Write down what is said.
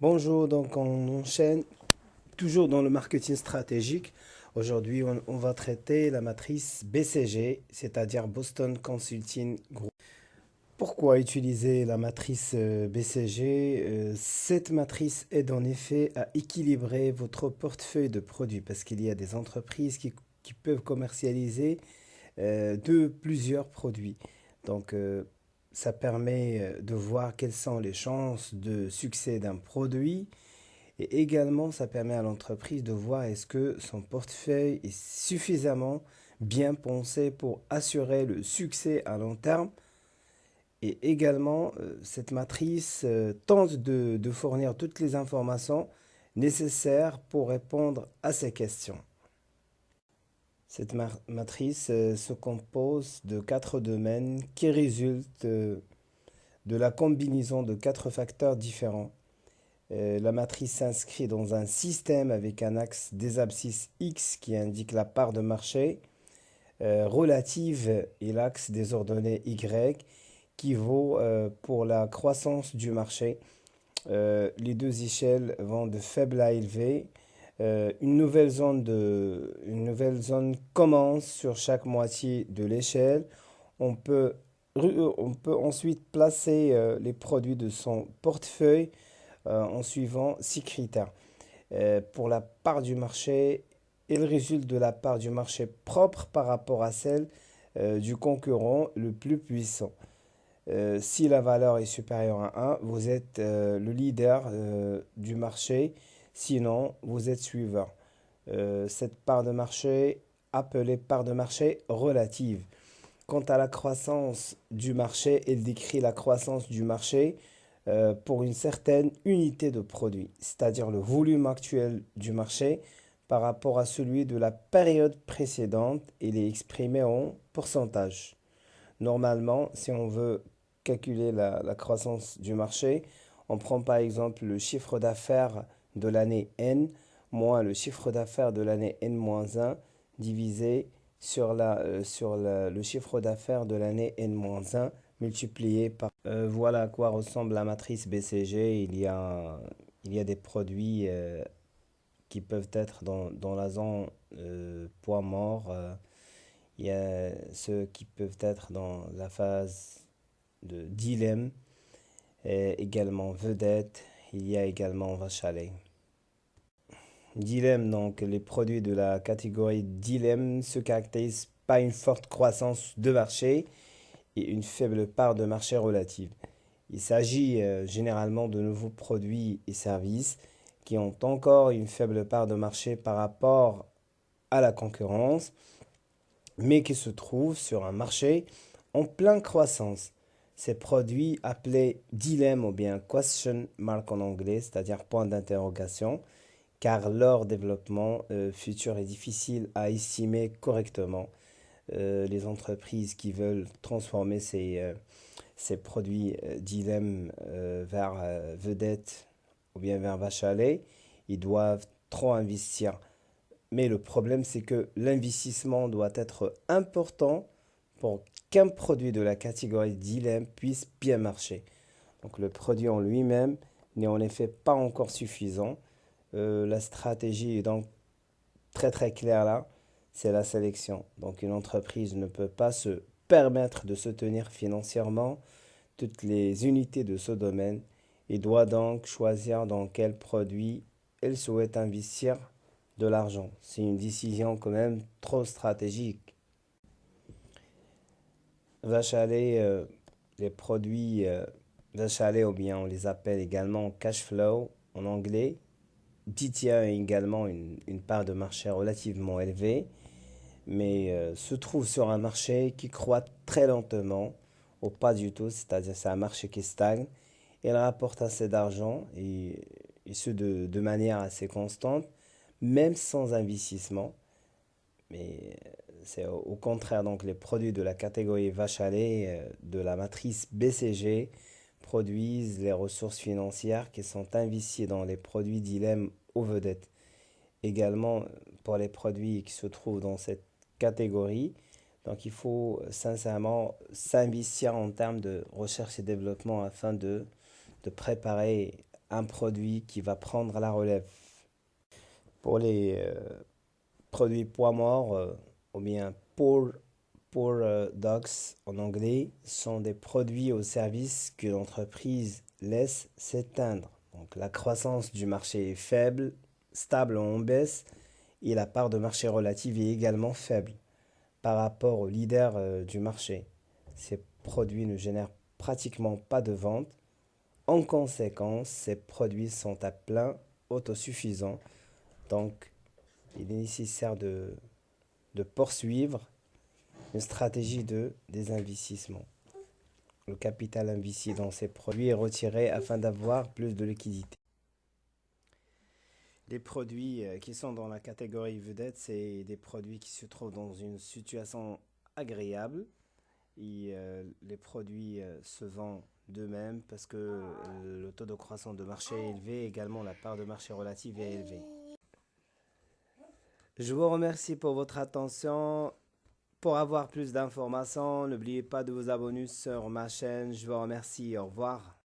Bonjour, donc on enchaîne toujours dans le marketing stratégique. Aujourd'hui, on va traiter la matrice BCG, c'est-à-dire Boston Consulting Group. Pourquoi utiliser la matrice BCG? Cette matrice aide en effet à équilibrer votre portefeuille de produits parce qu'il y a des entreprises qui peuvent commercialiser de plusieurs produits. Donc, ça permet de voir quelles sont les chances de succès d'un produit. Et également, ça permet à l'entreprise de voir est-ce que son portefeuille est suffisamment bien pensé pour assurer le succès à long terme. Et également, cette matrice tente de fournir toutes les informations nécessaires pour répondre à ces questions. Cette matrice se compose de quatre domaines qui résultent de la combinaison de quatre facteurs différents. La matrice s'inscrit dans un système avec un axe des abscisses X qui indique la part de marché relative et l'axe des ordonnées Y qui vaut pour la croissance du marché. Les deux échelles vont de faible à élevé. Une nouvelle zone commence sur chaque moitié de l'échelle. On peut, on peut ensuite placer les produits de son portefeuille en suivant six critères. Pour la part du marché, il résulte de la part du marché propre par rapport à celle du concurrent le plus puissant. Si la valeur est supérieure à 1, vous êtes le leader du marché, sinon vous êtes suiveur. Cette part de marché, appelée part de marché relative. Quant à la croissance du marché, elle décrit la croissance du marché pour une certaine unité de produit, c'est-à-dire le volume actuel du marché par rapport à celui de la période précédente. Il est exprimé en pourcentage. Normalement, si on veut calculer la croissance du marché, on prend par exemple le chiffre d'affaires de l'année N moins le chiffre d'affaires de l'année N-1 divisé le chiffre d'affaires de l'année N-1 multiplié par... voilà à quoi ressemble la matrice BCG. Il y a des produits qui peuvent être dans la zone poids mort. Il y a ceux qui peuvent être dans la phase de dilemme, et également vedette. Il y a également vache à lait. Dilemme, donc les produits de la catégorie dilemme se caractérisent par une forte croissance de marché et une faible part de marché relative. Il s'agit généralement de nouveaux produits et services qui ont encore une faible part de marché par rapport à la concurrence, mais qui se trouvent sur un marché en pleine croissance. Ces produits appelés dilemme ou bien question mark en anglais, c'est-à-dire point d'interrogation, car leur développement futur est difficile à estimer correctement. Les entreprises qui veulent transformer ces produits dilemme vers vedette ou bien vers vache à lait, ils doivent trop investir. Mais le problème, c'est que l'investissement doit être important pour qu'un produit de la catégorie dilemme puisse bien marcher. Donc le produit en lui-même n'est en effet pas encore suffisant. La stratégie est donc très très claire là, c'est la sélection. Donc une entreprise ne peut pas se permettre de soutenir financièrement toutes les unités de ce domaine et doit donc choisir dans quel produit elle souhaite investir de l'argent. C'est une décision quand même trop stratégique. Vache à lait, les produits vache à lait, ou bien on les appelle également cash flow en anglais, détient également une part de marché relativement élevée, mais se trouve sur un marché qui croît très lentement, ou pas du tout, c'est-à-dire c'est un marché qui stagne. Il rapporte assez d'argent et ce de manière assez constante, même sans investissement. Mais c'est au contraire, donc les produits de la catégorie vache à lait de la matrice BCG produisent les ressources financières qui sont investies dans les produits dilemme aux vedettes. Également, pour les produits qui se trouvent dans cette catégorie, donc il faut sincèrement s'investir en termes de recherche et développement afin de préparer un produit qui va prendre la relève. Pour les produits poids morts, ou bien poor dogs en anglais, sont des produits ou services que l'entreprise laisse s'éteindre. Donc la croissance du marché est faible, stable ou en baisse, et la part de marché relative est également faible par rapport aux leaders du marché. Ces produits ne génèrent pratiquement pas de ventes. En conséquence, ces produits sont à plein autosuffisants. Donc, il est nécessaire de poursuivre une stratégie de désinvestissement. Le capital investi dans ces produits est retiré afin d'avoir plus de liquidité. Les produits qui sont dans la catégorie vedette, c'est des produits qui se trouvent dans une situation agréable et les produits se vendent d'eux-mêmes parce que le taux de croissance de marché est élevé, également la part de marché relative est élevée. Je vous remercie pour votre attention. Pour avoir plus d'informations, n'oubliez pas de vous abonner sur ma chaîne. Je vous remercie. Au revoir.